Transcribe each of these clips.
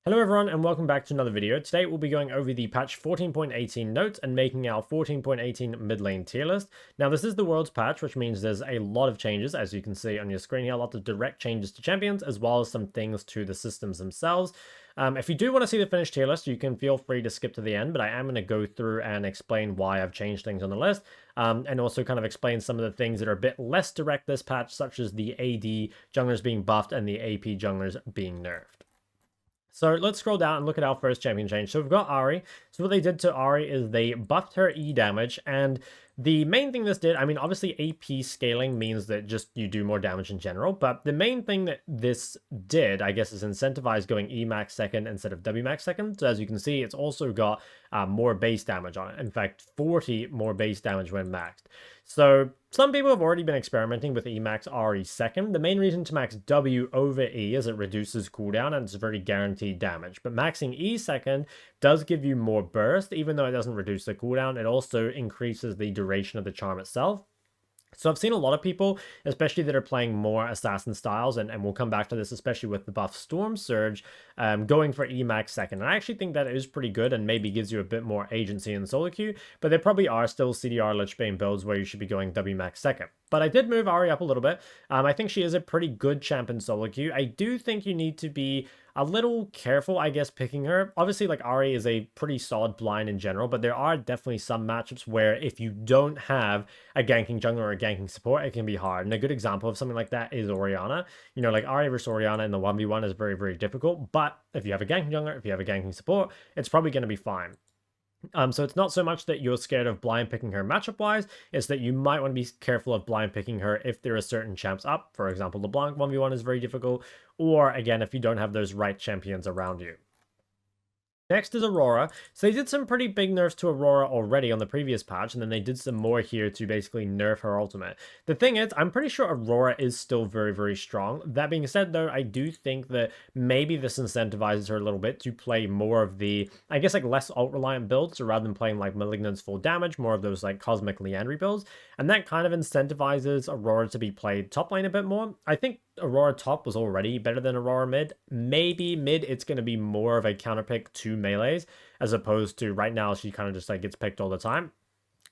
Hello everyone and welcome back to another video. Today we'll be going over the patch 14.18 notes and making our 14.18 mid lane tier list. Now this is the world's patch, which means there's a lot of changes, as you can see on your screen here, a lot of direct changes to champions as well as some things to the systems themselves. If you do want to see the finished tier list, you can feel free to skip to the end, but I am going to go through and explain why I've changed things on the list, and also kind of explain some of the things that are a bit less direct this patch, such as the AD junglers being buffed and the AP junglers being nerfed. So let's scroll down and look at our first champion change. So we've got Ahri. So what they did to Ahri is they buffed her E damage, and the main thing this did, I mean, obviously AP scaling means that just you do more damage in general, but the main thing that this did, I guess, is incentivize going E max second instead of W max second. So as you can see, it's also got more base damage on it. In fact, 40 more base damage when maxed. So some people have already been experimenting with Emax RE second. The main reason to max W over E is it reduces cooldown and it's very guaranteed damage. But maxing E second does give you more burst, even though it doesn't reduce the cooldown. It also increases the duration of the charm itself. So I've seen a lot of people, especially that are playing more assassin styles, and we'll come back to this, especially with the buff Storm Surge, going for Emax second. And I actually think that is pretty good and maybe gives you a bit more agency in solo queue, but there probably are still CDR Lichbane builds where you should be going W max second. But I did move Ahri up a little bit. I think she is a pretty good champ in solo queue. I do think you need to be a little careful, I guess, picking her. Obviously, like, Ahri is a pretty solid blind in general, but there are definitely some matchups where if you don't have a ganking jungler or a ganking support, it can be hard. And a good example of something like that is Orianna. You know, like, Ahri versus Orianna in the 1v1 is very, very difficult, but if you have a ganking jungler, if you have a ganking support, it's probably going to be fine. So it's not so much that you're scared of blind picking her matchup-wise, it's that you might want to be careful of blind picking her if there are certain champs up. For example, LeBlanc 1v1 is very difficult, or again, if you don't have those right champions around you. Next is Aurora. So they did some pretty big nerfs to Aurora already on the previous patch, and then they did some more here to basically nerf her ultimate. The thing is, I'm pretty sure Aurora is still very, very strong. That being said, though, I do think that maybe this incentivizes her a little bit to play more of the, I guess, like, less ult-reliant builds, so rather than playing, like, Malignant's full damage, more of those, like, Cosmic Liandry builds, and that kind of incentivizes Aurora to be played top lane a bit more. I think Aurora top was already better than Aurora mid. Maybe mid, it's going to be more of a counterpick to melees, as opposed to right now she kind of just like gets picked all the time.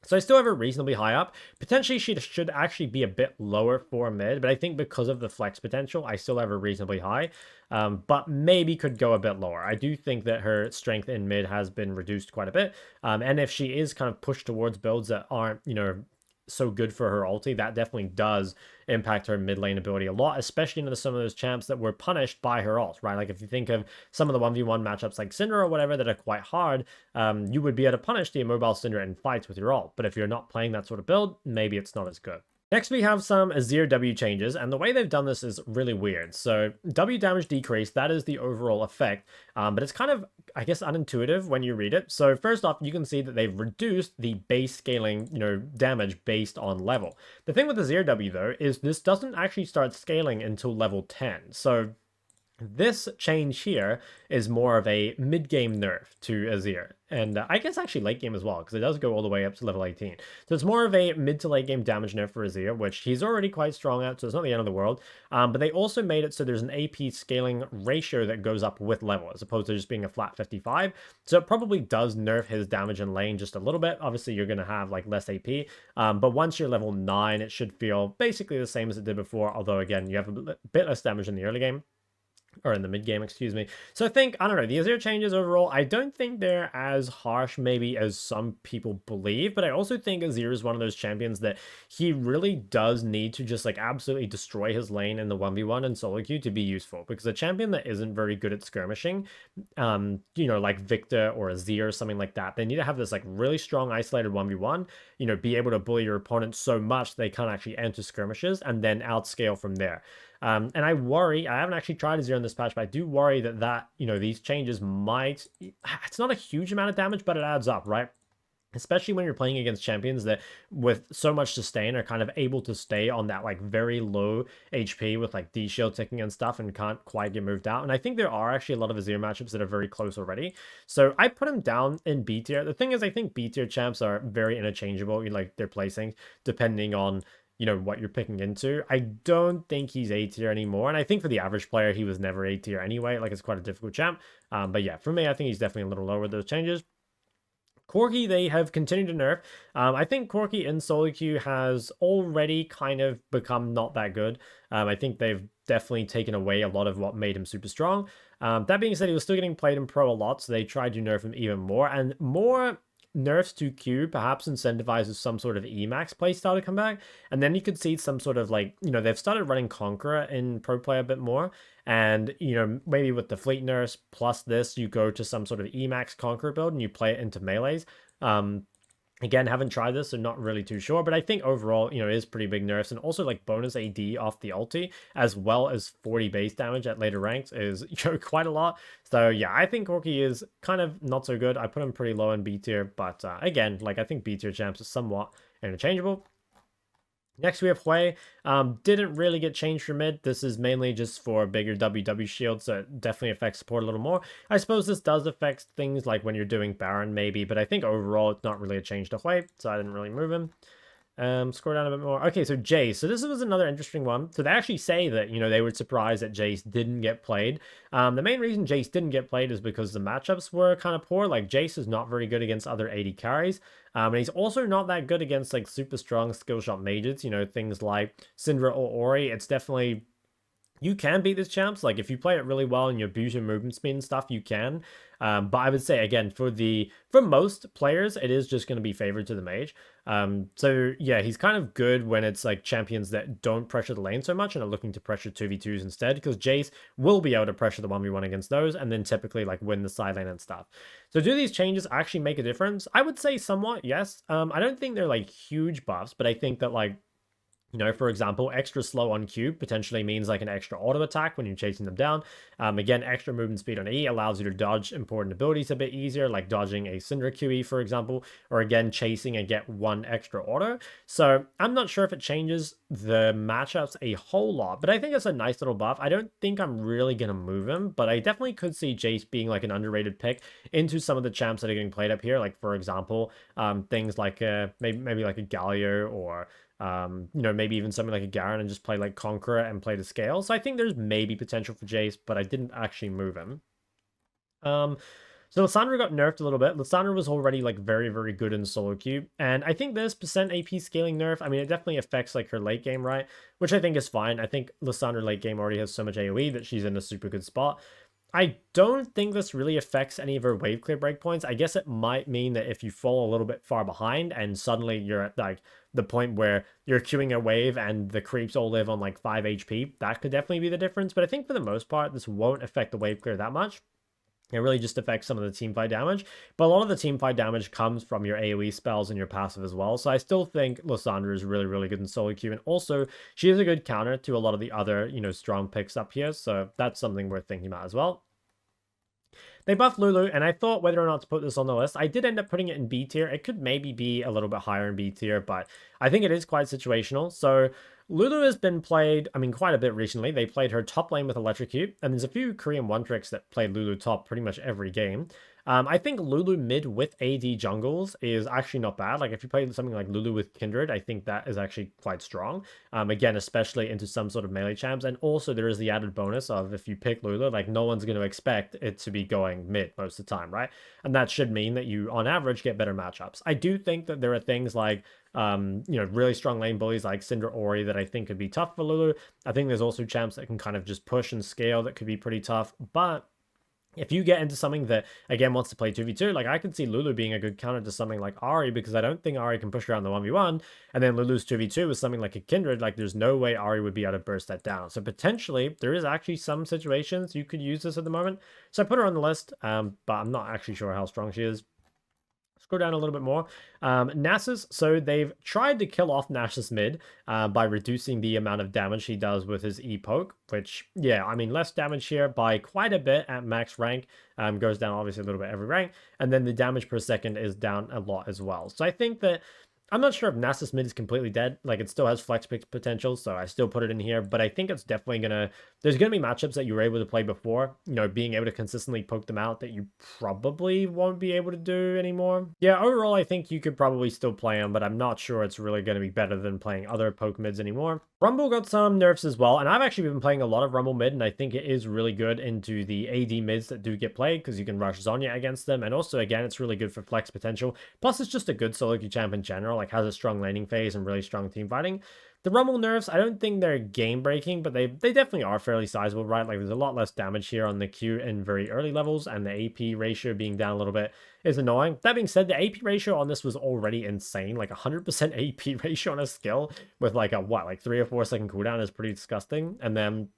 So I still have her reasonably high up. Potentially she should actually be a bit lower for mid, but I think because of the flex potential, I still have her reasonably high, but maybe could go a bit lower. I do think that her strength in mid has been reduced quite a bit, and if she is kind of pushed towards builds that aren't, you know, so good for her ulti, that definitely does impact her mid lane ability a lot, especially into some of those champs that were punished by her ult, right? Like if you think of some of the 1v1 matchups like Syndra or whatever that are quite hard, you would be able to punish the immobile Syndra in fights with your ult. But if you're not playing that sort of build, maybe it's not as good. Next, we have some Azir W changes, and the way they've done this is really weird. So W damage decrease, that is the overall effect, but it's kind of, I guess, unintuitive when you read it. So first off, you can see that they've reduced the base scaling, you know, damage based on level. The thing with Azir W, though, is this doesn't actually start scaling until level 10. So this change here is more of a mid-game nerf to Azir, and I guess actually late game as well, because it does go all the way up to level 18. So it's more of a mid to late game damage nerf for Azir, which he's already quite strong at, so it's not the end of the world. But they also made it so there's an AP scaling ratio that goes up with level, as opposed to just being a flat 55. So it probably does nerf his damage in lane just a little bit. Obviously, you're going to have like less AP, but once you're level 9, it should feel basically the same as it did before, although again, you have a bit less damage in the early game. Or in the mid game, excuse me. So I think, I don't know, the Azir changes overall, I don't think they're as harsh maybe as some people believe, but I also think Azir is one of those champions that he really does need to just like absolutely destroy his lane in the 1v1 and solo queue to be useful, because a champion that isn't very good at skirmishing, you know, like Victor or Azir or something like that, they need to have this like really strong isolated 1v1, you know, be able to bully your opponent so much they can't actually enter skirmishes and then outscale from there. And I worry, I haven't actually tried Azir in this patch, but I do worry that, you know, these changes might, it's not a huge amount of damage, but it adds up, right? Especially when you're playing against champions that with so much sustain are kind of able to stay on that like very low HP with like D shield ticking and stuff and can't quite get moved out. And I think there are actually a lot of Azir matchups that are very close already. So I put him down in B tier. The thing is, I think B tier champs are very interchangeable in like their placing depending on, you know, what you're picking into. I don't think he's A tier anymore. And I think for the average player, he was never A tier anyway. Like, it's quite a difficult champ. But yeah, for me, I think he's definitely a little lower with those changes. Corki, they have continued to nerf. I think Corki in solo queue has already kind of become not that good. I think they've definitely taken away a lot of what made him super strong. That being said, he was still getting played in pro a lot, so they tried to nerf him even more. And more nerfs to Q perhaps incentivizes some sort of Emax playstyle to come back. And then you could see some sort of like, you know, they've started running Conqueror in pro play a bit more. And, you know, maybe with the fleet nurse plus this, you go to some sort of Emax Conqueror build and you play it into melees. Again, haven't tried this, so not really too sure. But I think overall, you know, it is pretty big nerfs. And also, like, bonus AD off the ulti, as well as 40 base damage at later ranks is, you know, quite a lot. So, yeah, I think Corki is kind of not so good. I put him pretty low in B tier. But, again, like, I think B tier champs is somewhat interchangeable. Next, we have Hwei. Didn't really get changed for mid. This is mainly just for bigger WW shields, so it definitely affects support a little more. I suppose this does affect things like when you're doing Baron, maybe, but I think overall it's not really a change to Hwei, so I didn't really move him. Scroll down a bit more. Okay, so Jayce. So this was another interesting one. So they actually say that, you know, they were surprised that Jayce didn't get played. The main reason Jayce didn't get played is because the matchups were kind of poor. Like, Jayce is not very good against other AD carries. And he's also not that good against, like, super strong skill shot mages. You know, things like Syndra or Ahri. It's definitely... You can beat this champs. Like, if you play it really well and you abuse your movement speed and stuff, you can. But I would say, again, for most players, it is just going to be favored to the mage. So, yeah, he's kind of good when it's, like, champions that don't pressure the lane so much and are looking to pressure 2v2s instead, because Jayce will be able to pressure the 1v1 against those and then typically, like, win the side lane and stuff. So do these changes actually make a difference? I would say somewhat, yes. I don't think they're, like, huge buffs, but I think that, like, you know, for example, extra slow on Q potentially means like an extra auto attack when you're chasing them down. Again, extra movement speed on E allows you to dodge important abilities a bit easier, like dodging a Syndra QE, for example, or again, chasing and get one extra auto. So I'm not sure if it changes the matchups a whole lot, but I think it's a nice little buff. I don't think I'm really going to move him, but I definitely could see Jayce being like an underrated pick into some of the champs that are getting played up here. Like, for example, things like maybe like a Galio or... you know, maybe even something like a Garen and just play like Conqueror and play the scale. So I think there's maybe potential for Jayce, but I didn't actually move him. So Lissandra got nerfed a little bit. Lissandra was already like very, very good in solo queue. And I think this percent AP scaling nerf, I mean, it definitely affects like her late game, right? Which I think is fine. I think Lissandra late game already has so much AoE that she's in a super good spot. I don't think this really affects any of her wave clear breakpoints. I guess it might mean that if you fall a little bit far behind and suddenly you're at like the point where you're queuing a wave and the creeps all live on like 5 HP, that could definitely be the difference. But I think for the most part, this won't affect the wave clear that much. It really just affects some of the teamfight damage. But a lot of the teamfight damage comes from your AoE spells and your passive as well. So I still think Lissandra is really, really good in solo queue. And also, she is a good counter to a lot of the other, you know, strong picks up here. So that's something worth thinking about as well. They buffed Lulu, and I thought whether or not to put this on the list. I did end up putting it in B tier. It could maybe be a little bit higher in B tier, but I think it is quite situational. So Lulu has been played, I mean, quite a bit recently. They played her top lane with Electrocute, and there's a few Korean one-tricks that played Lulu top pretty much every game. I think Lulu mid with AD jungles is actually not bad. Like, if you play something like Lulu with Kindred, I think that is actually quite strong. Again, especially into some sort of melee champs. And also, there is the added bonus of if you pick Lulu, like, no one's going to expect it to be going mid most of the time, right? And that should mean that you, on average, get better matchups. I do think that there are things like, you know, really strong lane bullies like Syndra Ahri that I think could be tough for Lulu. I think there's also champs that can kind of just push and scale that could be pretty tough. But if you get into something that, again, wants to play 2v2, like, I could see Lulu being a good counter to something like Ahri, because I don't think Ahri can push around the 1v1, and then Lulu's 2v2 with something like a Kindred, like, there's no way Ahri would be able to burst that down. So potentially, there is actually some situations you could use this at the moment. So I put her on the list, but I'm not actually sure how strong she is. Scroll down a little bit more. Nasus, so they've tried to kill off Nasus mid by reducing the amount of damage he does with his E-poke, which, yeah, I mean, less damage here by quite a bit at max rank. Goes down, obviously, a little bit every rank. And then the damage per second is down a lot as well. So I think that I'm not sure if Nasus mid is completely dead. Like, it still has flex pick potential, so I still put it in here. But I think it's definitely gonna. There's gonna be matchups that you were able to play before. You know, being able to consistently poke them out that you probably won't be able to do anymore. Yeah, overall, I think you could probably still play them, but I'm not sure it's really gonna be better than playing other poke mids anymore. Rumble got some nerfs as well, and I've actually been playing a lot of Rumble mid, and I think it is really good into the AD mids that do get played because you can rush Zhonya against them, and also again, it's really good for flex potential. Plus, it's just a good solo queue champ in general. Like, has a strong laning phase and really strong team fighting. The Rumble nerfs, I don't think they're game breaking, but they definitely are fairly sizable, right? Like, there's a lot less damage here on the Q in very early levels, and the AP ratio being down a little bit is annoying. That being said, the AP ratio on this was already insane. Like 100% AP ratio on a skill with like a what, like 3 or 4 second cooldown is pretty disgusting. And then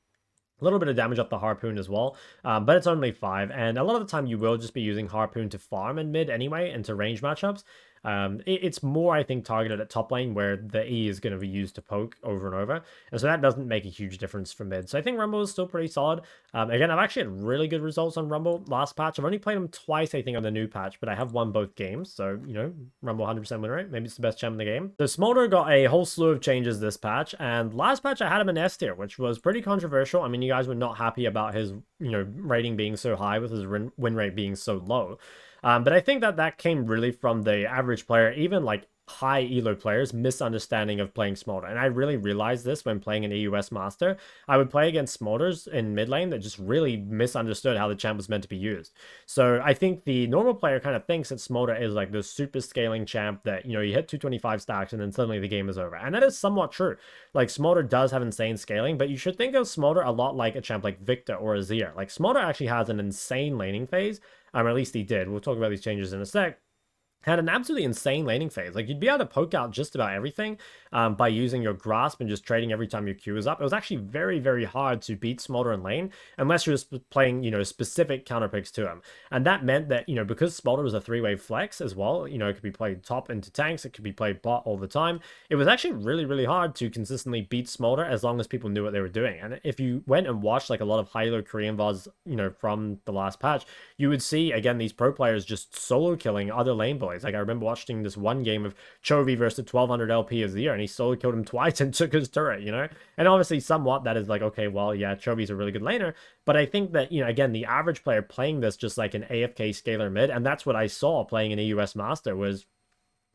a little bit of damage off the Harpoon as well, but it's only 5, and a lot of the time you will just be using Harpoon to farm in mid anyway, into range matchups. It's more, I think, targeted at top lane where the E is going to be used to poke over and over, and so that doesn't make a huge difference for mid. So I think Rumble is still pretty solid. Again, I've actually had really good results on Rumble last patch. I've only played him twice, I think, on the new patch, but I have won both games, so, you know, Rumble 100% win rate. Maybe it's the best champ in the game. So Smolder got a whole slew of changes this patch, and last patch I had him in S tier, which was pretty controversial. I mean, you guys were not happy about his, you know, rating being so high with his win rate being so low. But I think that came really from the average player, even like high elo players, misunderstanding of playing Smolder. And I really realized this when playing an EUS Master. I would play against Smolders in mid lane that just really misunderstood how the champ was meant to be used. So I think the normal player kind of thinks that Smolder is like this super scaling champ that, you know, you hit 225 stacks and then suddenly the game is over. And that is somewhat true. Like, Smolder does have insane scaling, but you should think of Smolder a lot like a champ like Victor or Azir. Like, Smolder actually has an insane laning phase. Or at least he did. We'll talk about these changes in a sec. Had an absolutely insane laning phase. Like, you'd be able to poke out just about everything by using your grasp and just trading every time your Q is up. It was actually very, very hard to beat Smolder in lane unless you're playing, you know, specific counter picks to him. And that meant that, you know, because Smolder was a 3-wave flex as well, you know, it could be played top into tanks, it could be played bot all the time. It was actually really, really hard to consistently beat Smolder as long as people knew what they were doing. And if you went and watched like a lot of high-elo Korean VODs, you know, from the last patch, you would see, again, these pro players just solo killing other lane boys. Like, I remember watching this one game of Chovy versus 1200 LP of the year, and he solo killed him twice and took his turret, you know? And obviously, somewhat that is like, okay, well, yeah, Chovy's a really good laner, but I think that, you know, again, the average player playing this just like an AFK scalar mid, and that's what I saw playing an EUS Master, was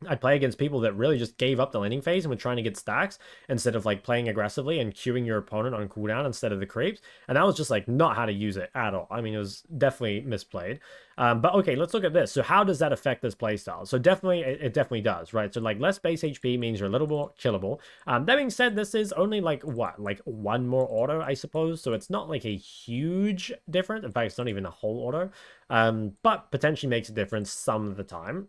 I'd play against people that really just gave up the laning phase and were trying to get stacks instead of like playing aggressively and queuing your opponent on cooldown instead of the creeps. And that was just like not how to use it at all. I mean, it was definitely misplayed. But okay, let's look at this. So how does that affect this playstyle? So definitely, it definitely does, right? So like less base HP means you're a little more killable. That being said, this is only like what? Like one more auto, I suppose. So it's not like a huge difference. In fact, it's not even a whole auto. But potentially makes a difference some of the time.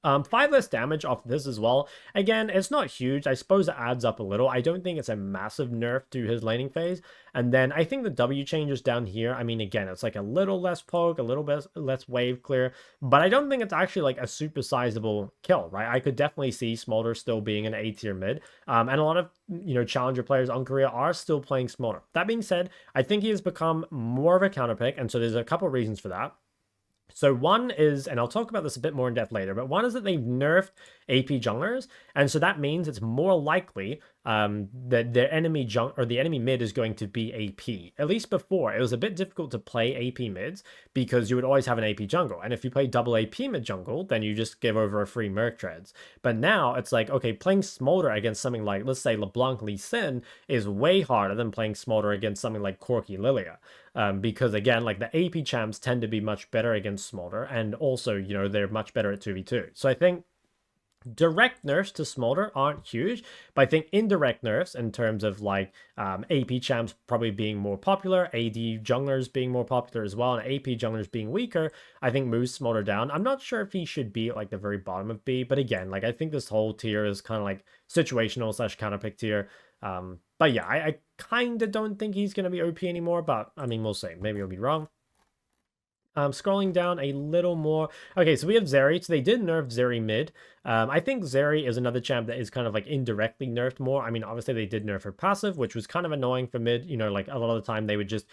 5 less damage off this as well. Again, it's not huge. I suppose it adds up a little. I don't think it's a massive nerf to his laning phase. And then I think the W changes down here. I mean, again, it's like a little less poke, a little bit less wave clear, but I don't think it's actually like a super sizable kill, right? I could definitely see Smolder still being an A tier mid. And a lot of, you know, challenger players on Korea are still playing Smolder. That being said, I think he has become more of a counter pick. And so there's a couple reasons for that. So one is, and I'll talk about this a bit more in depth later, but one is that they've nerfed AP junglers, and so that means it's more likely that the enemy mid is going to be AP. At least before, it was a bit difficult to play AP mids because you would always have an AP jungle, and if you play double AP mid jungle, then you just give over a free Merc Treads. But now it's like, okay, playing Smolder against something like, let's say, LeBlanc Lee Sin is way harder than playing Smolder against something like Corki Lilia. Because again, like the AP champs tend to be much better against Smolder, and also, you know, they're much better at 2v2. So I think direct nerfs to Smolder aren't huge, but I think indirect nerfs in terms of like AP champs probably being more popular, AD junglers being more popular as well, and AP junglers being weaker, I think moves Smolder down. I'm not sure if he should be at like the very bottom of B, but again, like I think this whole tier is kind of like situational / counterpick tier. But yeah, I kind of don't think he's going to be OP anymore, but I mean, we'll see. Maybe I'll be wrong. Scrolling down a little more. Okay, so we have Zeri. So they did nerf Zeri mid. I think Zeri is another champ that is kind of like indirectly nerfed more. I mean, obviously they did nerf her passive, which was kind of annoying for mid. You know, like a lot of the time they would just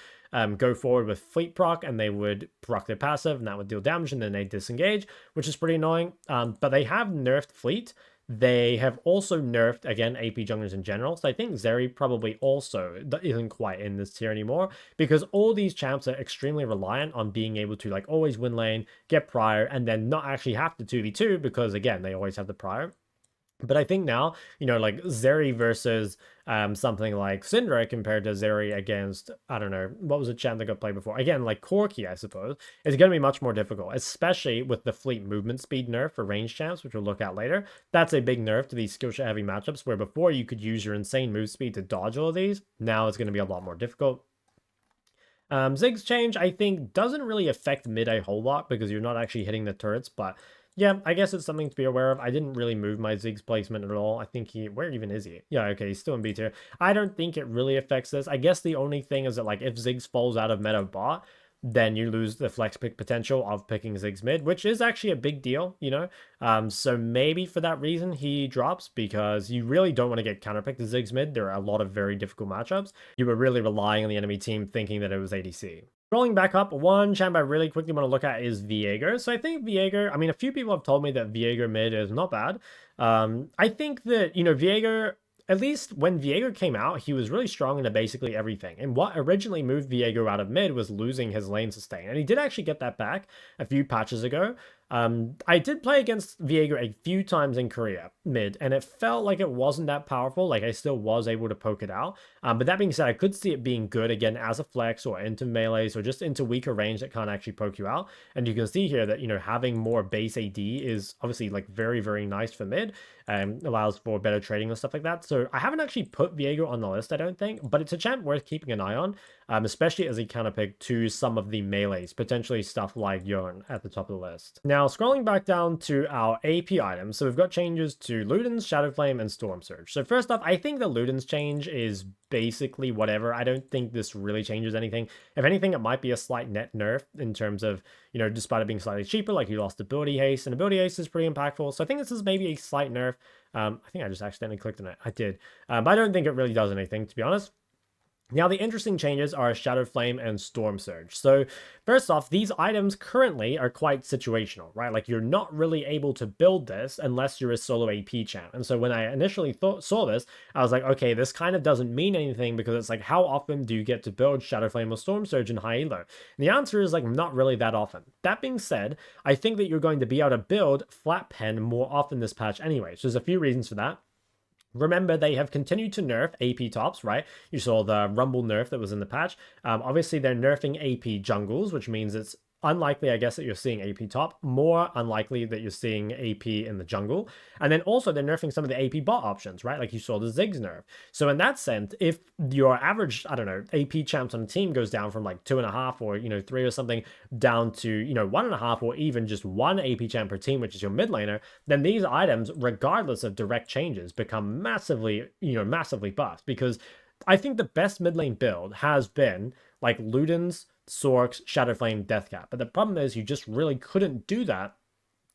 go forward with fleet proc and they would proc their passive and that would deal damage and then they disengage, which is pretty annoying. But they have nerfed fleet. They have also nerfed, again, AP junglers in general. So I think Zeri probably also isn't quite in this tier anymore, because all these champs are extremely reliant on being able to like always win lane, get prior, and then not actually have to 2v2 because, again, they always have the prior. But I think now, like Zeri versus something like Syndra compared to Zeri against, I don't know, what was a champ that got played before? Again, like Corki, I suppose, is going to be much more difficult, especially with the fleet movement speed nerf for range champs, which we'll look at later. That's a big nerf to these skill shot heavy matchups, where before you could use your insane move speed to dodge all of these. Now it's going to be a lot more difficult. Ziggs change, I think, doesn't really affect mid a whole lot because you're not actually hitting the turrets, but yeah, I guess it's something to be aware of. I didn't really move my Ziggs placement at all. I think where even is he? Yeah, okay, he's still in B tier. I don't think it really affects this. I guess the only thing is that, like, if Ziggs falls out of meta bot, then you lose the flex pick potential of picking Ziggs mid, which is actually a big deal, So maybe for that reason he drops, because you really don't want to get counterpicked to Ziggs mid. There are a lot of very difficult matchups. You were really relying on the enemy team thinking that it was ADC. Scrolling back up, one champ I really quickly want to look at is Viego. So I think Viego, I mean, a few people have told me that Viego mid is not bad. I think that, Viego, at least when Viego came out, he was really strong into basically everything. And what originally moved Viego out of mid was losing his lane sustain. And he did actually get that back a few patches ago. I did play against Viego a few times in Korea mid, and it felt like it wasn't that powerful. Like, I still was able to poke it out. But that being said, I could see it being good again as a flex or into melees or just into weaker range that can't actually poke you out. And you can see here that, having more base AD is obviously like very, very nice for mid. Allows for better trading and stuff like that. So I haven't actually put Viego on the list, I don't think, but it's a champ worth keeping an eye on, especially as a counterpick to some of the melees, potentially stuff like Yorn at the top of the list. Now, scrolling back down to our AP items, so we've got changes to Luden's, Shadow Flame, and Storm Surge. So first off, I think the Luden's change is basically whatever. I don't think this really changes anything. If anything, it might be a slight net nerf in terms of, despite it being slightly cheaper, like you lost ability haste, and ability haste is pretty impactful. So I think this is maybe a slight nerf. I think I just accidentally clicked on it. I did. But I don't think it really does anything, to be honest. Now, the interesting changes are Shadow Flame and Storm Surge. So, first off, these items currently are quite situational, right? Like, you're not really able to build this unless you're a solo AP champ. And so when I initially saw this, I was like, okay, this kind of doesn't mean anything, because it's like, how often do you get to build Shadow Flame or Storm Surge in high elo? And the answer is, like, not really that often. That being said, I think that you're going to be able to build Flat Pen more often this patch anyway. So there's a few reasons for that. Remember, they have continued to nerf AP tops, right? You saw the Rumble nerf that was in the patch. Obviously, they're nerfing AP jungles, which means it's unlikely, I guess, that you're seeing AP top. More unlikely that you're seeing AP in the jungle. And then also, they're nerfing some of the AP bot options, right? Like you saw the Ziggs nerf. So in that sense, if your average, I don't know, AP champs on a team goes down from like 2.5 or, 3 or something down to, 1.5 or even just 1 AP champ per team, which is your mid laner, then these items, regardless of direct changes, become massively, massively buffed. Because I think the best mid lane build has been like Luden's, Sork's, Shadow Flame, Deathcap. But the problem is you just really couldn't do that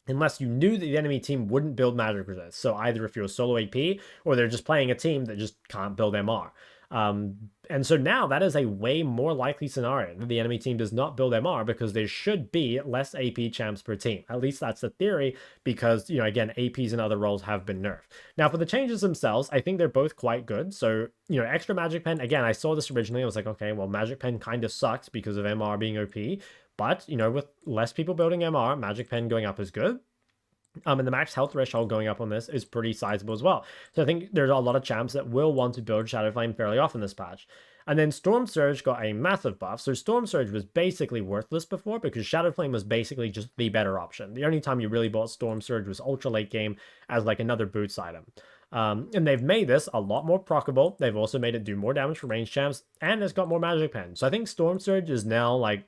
unless you knew that the enemy team wouldn't build magic resist. So either if you're a solo AP or they're just playing a team that just can't build MR. And so now that is a way more likely scenario that the enemy team does not build MR, because there should be less AP champs per team. At least that's the theory, because, again, APs and other roles have been nerfed. Now, for the changes themselves, I think they're both quite good. So, extra Magic Pen, again, I saw this originally. I was like, okay, well, Magic Pen kind of sucks because of MR being OP. But, with less people building MR, Magic Pen going up is good. And the max health threshold going up on this is pretty sizable as well. So I think there's a lot of champs that will want to build Shadow Flame fairly often this patch. And then Storm Surge got a massive buff. So Storm Surge was basically worthless before, because Shadow Flame was basically just the better option. The only time you really bought Storm Surge was ultra late game as like another boots item. And they've made this a lot more proccable. They've also made it do more damage for range champs, and it's got more magic pen. So I think Storm Surge is now like,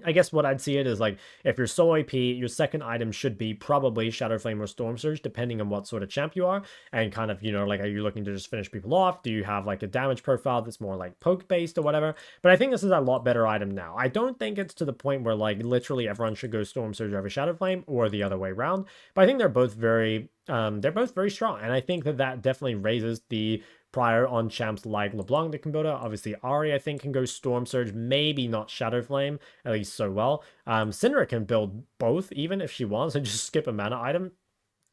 I guess what I'd see it is like, if you're solo AP, your second item should be probably Shadow Flame or Storm Surge, depending on what sort of champ you are. And kind of, like, are you looking to just finish people off? Do you have like a damage profile that's more like poke based or whatever? But I think this is a lot better item now. I don't think it's to the point where like literally everyone should go Storm Surge over Shadow Flame or the other way around. But I think they're both very strong. And I think that definitely raises the prior on champs like LeBlanc that can build it. Obviously, Ahri, I think, can go Storm Surge, maybe not Shadow Flame, at least so well. Syndra can build both, even if she wants, and just skip a mana item.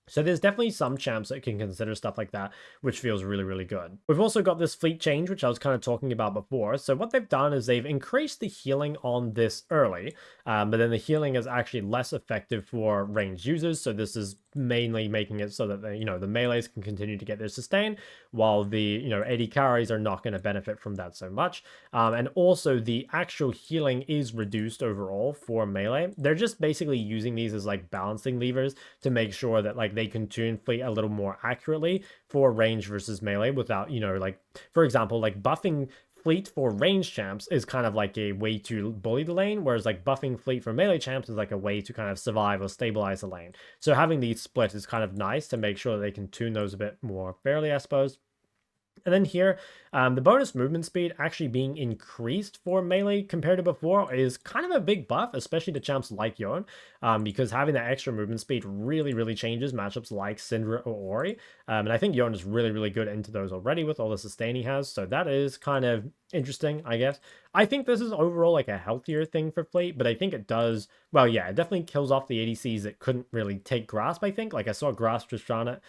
So there's definitely some champs that can consider stuff like that, which feels really, really good. We've also got this fleet change, which I was kind of talking about before. So what they've done is they've increased the healing on this early, but then the healing is actually less effective for ranged users. So this is mainly making it so that the melees can continue to get their sustain, while the AD carries are not going to benefit from that so much. And also the actual healing is reduced overall for melee. They're just basically using these as like balancing levers to make sure that like they can tune fleet a little more accurately for range versus melee without, like, for example, like buffing fleet for range champs is kind of like a way to bully the lane, whereas like buffing fleet for melee champs is like a way to kind of survive or stabilize the lane. So having these split is kind of nice to make sure that they can tune those a bit more fairly, I suppose. And then here, the bonus movement speed actually being increased for melee compared to before is kind of a big buff, especially to champs like Yon, because having that extra movement speed really, really changes matchups like Syndra or Ahri. And I think Yon is really, really good into those already with all the sustain he has, so that is kind of interesting, I guess. I think this is overall like a healthier thing for fleet, but I think it does, well, yeah, it definitely kills off the ADCs that couldn't really take grasp, I think. Like I saw grasp Tristana,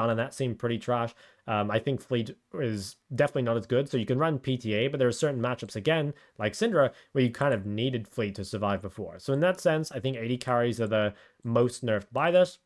and that seemed pretty trash. I think fleet is definitely not as good, so you can run PTA, but there are certain matchups, again, like Syndra, where you kind of needed fleet to survive before. So in that sense, I think AD carries are the most nerfed by this.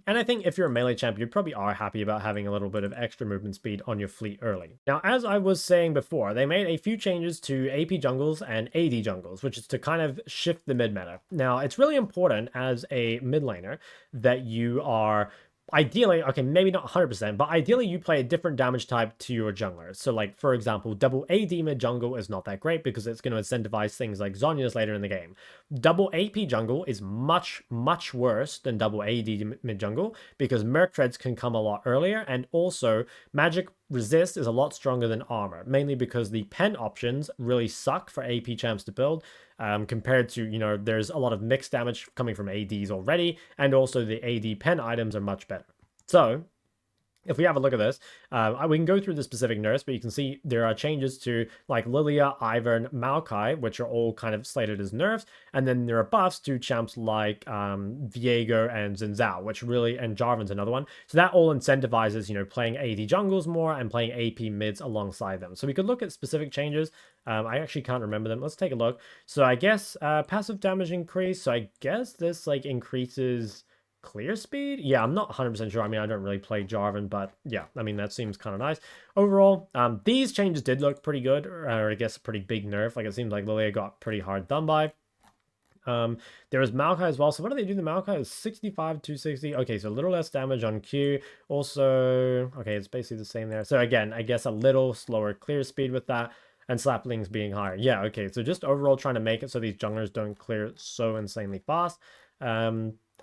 And I think if you're a melee champ, you probably are happy about having a little bit of extra movement speed on your fleet early. Now, as I was saying before, they made a few changes to AP jungles and AD jungles, which is to kind of shift the mid meta. Now, it's really important as a mid laner that you are ideally, okay, maybe not 100%, but ideally you play a different damage type to your jungler. So like, for example, double AD mid jungle is not that great because it's going to incentivize things like Zhonya's later in the game. Double AP jungle is much, much worse than double AD mid jungle because Merc Treads can come a lot earlier, and also magic resist is a lot stronger than armor, mainly because the pen options really suck for AP champs to build. Compared to, there's a lot of mixed damage coming from ADs already, and also the AD pen items are much better. So, if we have a look at this, we can go through the specific nerfs, but you can see there are changes to like Lilia, Ivern, Maokai, which are all kind of slated as nerfs, and then there are buffs to champs like Viego and Xin Zhao, which really, and Jarvan's another one. So that all incentivizes, playing AD jungles more and playing AP mids alongside them. So we could look at specific changes. I actually can't remember them. Let's take a look. So I guess passive damage increase. So I guess this like increases clear speed. Yeah, I'm not 100% sure. I mean, I don't really play Jarvan, but yeah, I mean, that seems kind of nice. Overall, these changes did look pretty good, or I guess a pretty big nerf. Like, it seems like Lilia got pretty hard done by. There is Maokai as well. So what do they do? The Maokai is 65, 260. Okay, so a little less damage on Q. Also, okay, it's basically the same there. So again, I guess a little slower clear speed with that. And Slaplings being higher. Yeah, okay, so just overall trying to make it so these junglers don't clear so insanely fast.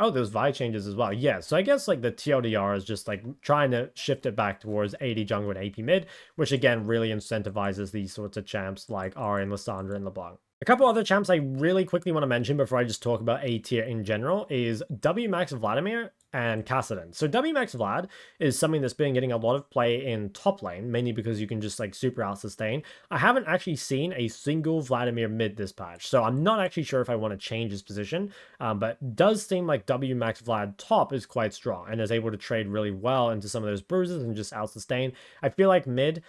Oh, there's Vi changes as well. Yeah, so I guess like the TLDR is just like trying to shift it back towards AD jungle and AP mid, which again really incentivizes these sorts of champs like Ahri and Lissandra and LeBlanc. A couple other champs I really quickly want to mention before I just talk about A tier in general is W Max Vladimir and Kassadin. So W Max Vlad is something that's been getting a lot of play in top lane, mainly because you can just like super out sustain. I haven't actually seen a single Vladimir mid this patch, so I'm not actually sure if I want to change his position, but it does seem like W Max Vlad top is quite strong and is able to trade really well into some of those bruises and just out sustain. I feel like mid,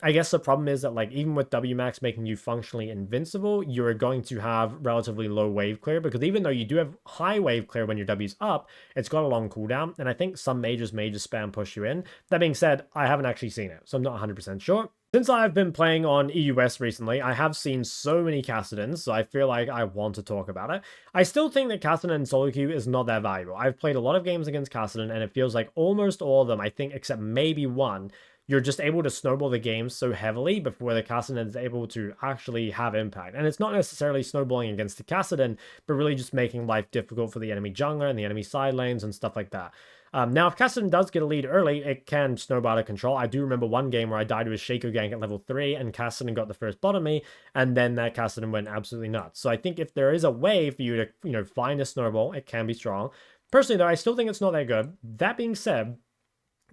I guess the problem is that like even with WMAX making you functionally invincible, you're going to have relatively low wave clear, because even though you do have high wave clear when your W's up, it's got a long cooldown, and I think some mages may just spam push you in. That being said, I haven't actually seen it, so I'm not 100% sure. Since I've been playing on EUS recently, I have seen so many Kassadins, so I feel like I want to talk about it. I still think that Kassadin in solo queue is not that valuable. I've played a lot of games against Kassadin, and it feels like almost all of them, I think except maybe one, you're just able to snowball the game so heavily before the Kassadin is able to actually have impact. And it's not necessarily snowballing against the Kassadin, but really just making life difficult for the enemy jungler and the enemy side lanes and stuff like that. Now, if Kassadin does get a lead early, it can snowball out of control. I do remember one game where I died to a Shaco gank at level 3, and Kassadin got the first bottom me, and then that Kassadin went absolutely nuts. So I think if there is a way for you to, find a snowball, it can be strong. Personally, though, I still think it's not that good. That being said,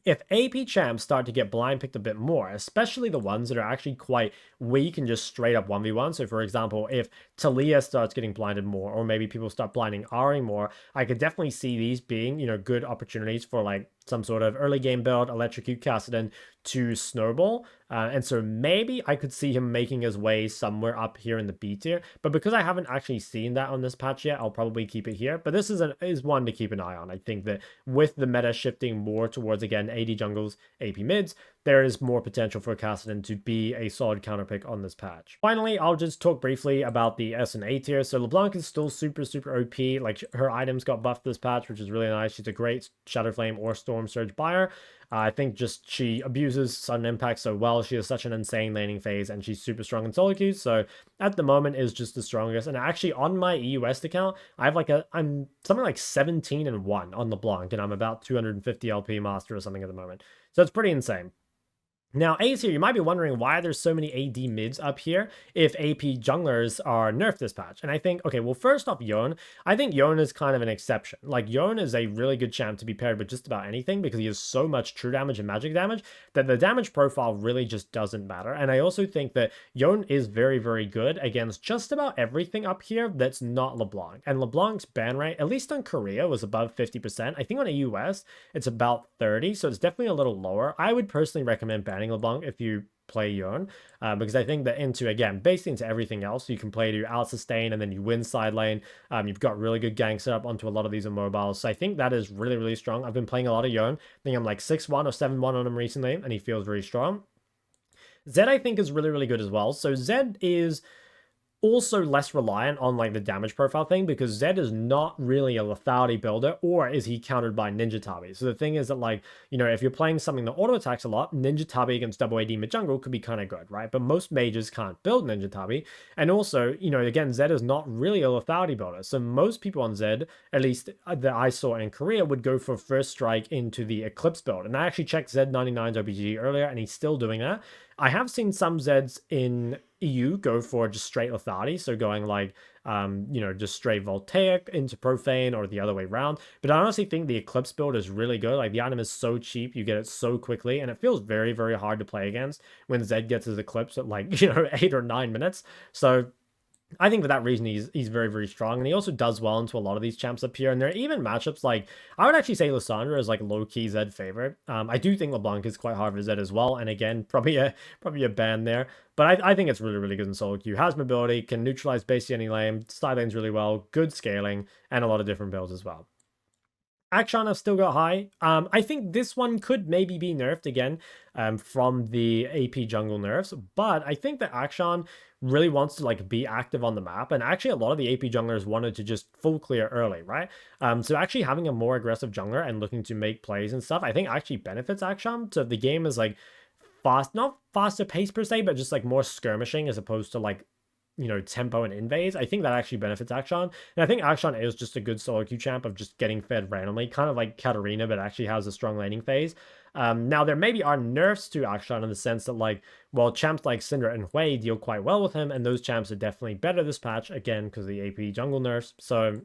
if AP champs start to get blind picked a bit more, especially the ones that are actually quite weak and just straight up 1v1. So for example, if Talia starts getting blinded more, or maybe people start blinding Ahri more, I could definitely see these being, good opportunities for like some sort of early game build, electrocute Kassadin to snowball. And so maybe I could see him making his way somewhere up here in the B tier. But because I haven't actually seen that on this patch yet, I'll probably keep it here. But this is one to keep an eye on. I think that with the meta shifting more towards, again, AD jungles, AP mids, there is more potential for Kassadin to be a solid counter pick on this patch. Finally, I'll just talk briefly about the S and A tier. So LeBlanc is still super OP. Like, her items got buffed this patch, which is really nice. She's a great Shadow Flame or Storm Surge buyer. I think just she abuses sudden impact so well. She has such an insane laning phase, and she's super strong in solo queues. So at the moment is just the strongest. And actually on my EU West account, I have I'm something like 17-1 on LeBlanc, and I'm about 250 LP master or something at the moment. So it's pretty insane. Now, A tier, you might be wondering why there's so many AD mids up here if AP junglers are nerfed this patch. And I think, okay, well, first off, Yone. I think Yone is kind of an exception. Like, Yone is a really good champ to be paired with just about anything because he has so much true damage and magic damage that the damage profile really just doesn't matter. And I also think that Yone is very good against just about everything up here that's not LeBlanc. And LeBlanc's ban rate, at least on Korea, was above 50%. I think on EU West, it's about 30, so it's definitely a little lower. I would personally recommend banning LeBlanc if you play Yone, because I think that again, based into everything else, you can play to out sustain and then you win side lane. You've got really good gank set up onto a lot of these immobiles. So I think that is really strong. I've been playing a lot of Yone. I think I'm like 6-1 or 7-1 on him recently, and he feels very strong. Zed, I think, is really good as well. So Zed is also less reliant on like the damage profile thing because Zed is not really a lethality builder, or is he countered by Ninja Tabi. So the thing is that, like, if you're playing something that auto attacks a lot, Ninja Tabi against double AD mid jungle could be kind of good, right? But most mages can't build Ninja Tabi. And also, again, Zed is not really a lethality builder. So most people on Zed, at least that I saw in Korea, would go for first strike into the Eclipse build. And I actually checked Zed99's OBG earlier, and he's still doing that. I have seen some Zeds in EU go for just straight lethality, so going like, just straight Voltaic into Profane or the other way around. But I honestly think the Eclipse build is really good. Like, the item is so cheap, you get it so quickly, and it feels very hard to play against when Zed gets his Eclipse at like, 8 or 9 minutes. So I think for that reason, he's very strong, and he also does well into a lot of these champs up here. And there are even matchups like, I would actually say Lissandra is like low-key Zed favorite. I do think LeBlanc is quite hard for Zed as well, and again, probably a ban there. But I think it's really good in solo queue. Has mobility, can neutralize basically any lane, side lanes really well, good scaling, and a lot of different builds as well. Akshan have still got high. I think this one could maybe be nerfed again from the AP jungle nerfs, but I think that Akshan really wants to like be active on the map, and actually a lot of the AP junglers wanted to just full clear early, right? So actually having a more aggressive jungler and looking to make plays and stuff, I think actually benefits Akshan. So if the game is like not faster pace per se, but just like more skirmishing as opposed to like, tempo and invades, I think that actually benefits Akshan. And I think Akshan is just a good solo queue champ of just getting fed randomly, kind of like Katarina, but actually has a strong laning phase. Now, there maybe are nerfs to Akshan in the sense that, like, well, champs like Syndra and Hwei deal quite well with him, and those champs are definitely better this patch, again, because of the AP jungle nerfs. So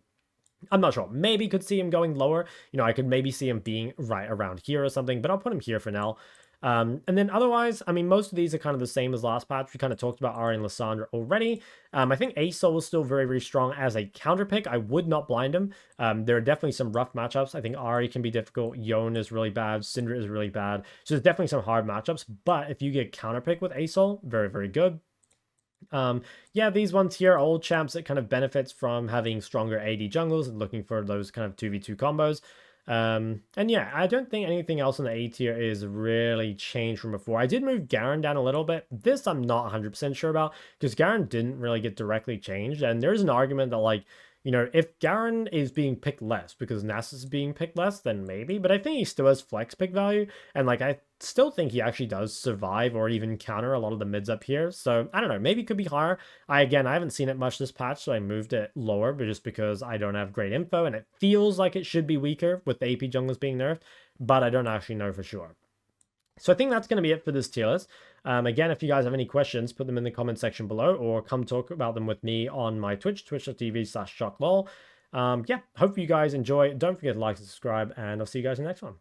I'm not sure. Maybe could see him going lower. I could maybe see him being right around here or something, but I'll put him here for now. And then otherwise, I mean, most of these are kind of the same as last patch. We kind of talked about Ahri and Lissandra already. I think Asol is still very strong as a counter pick. I would not blind him. There are definitely some rough matchups. I think Ahri can be difficult. Yone is really bad. Syndra is really bad. So there's definitely some hard matchups. But if you get counter pick with Asol, very good. Yeah, these ones here are old champs that kind of benefits from having stronger AD jungles and looking for those kind of 2v2 combos. And yeah, I don't think anything else in the A tier is really changed from before. I did move Garen down a little bit. This I'm not 100% sure about because Garen didn't really get directly changed. And there's an argument that, like, if Garen is being picked less because Nasus is being picked less, then maybe. But I think he still has flex pick value. And, like, I still think he actually does survive or even counter a lot of the mids up here. So, I don't know. Maybe it could be higher. I haven't seen it much this patch, so I moved it lower. But just because I don't have great info. And it feels like it should be weaker with the AP junglers being nerfed. But I don't actually know for sure. So I think that's going to be it for this tier list. Again, if you guys have any questions, put them in the comment section below or come talk about them with me on my Twitch, twitch.tv/ShockLol. Yeah, hope you guys enjoy. Don't forget to like and subscribe, and I'll see you guys in the next one.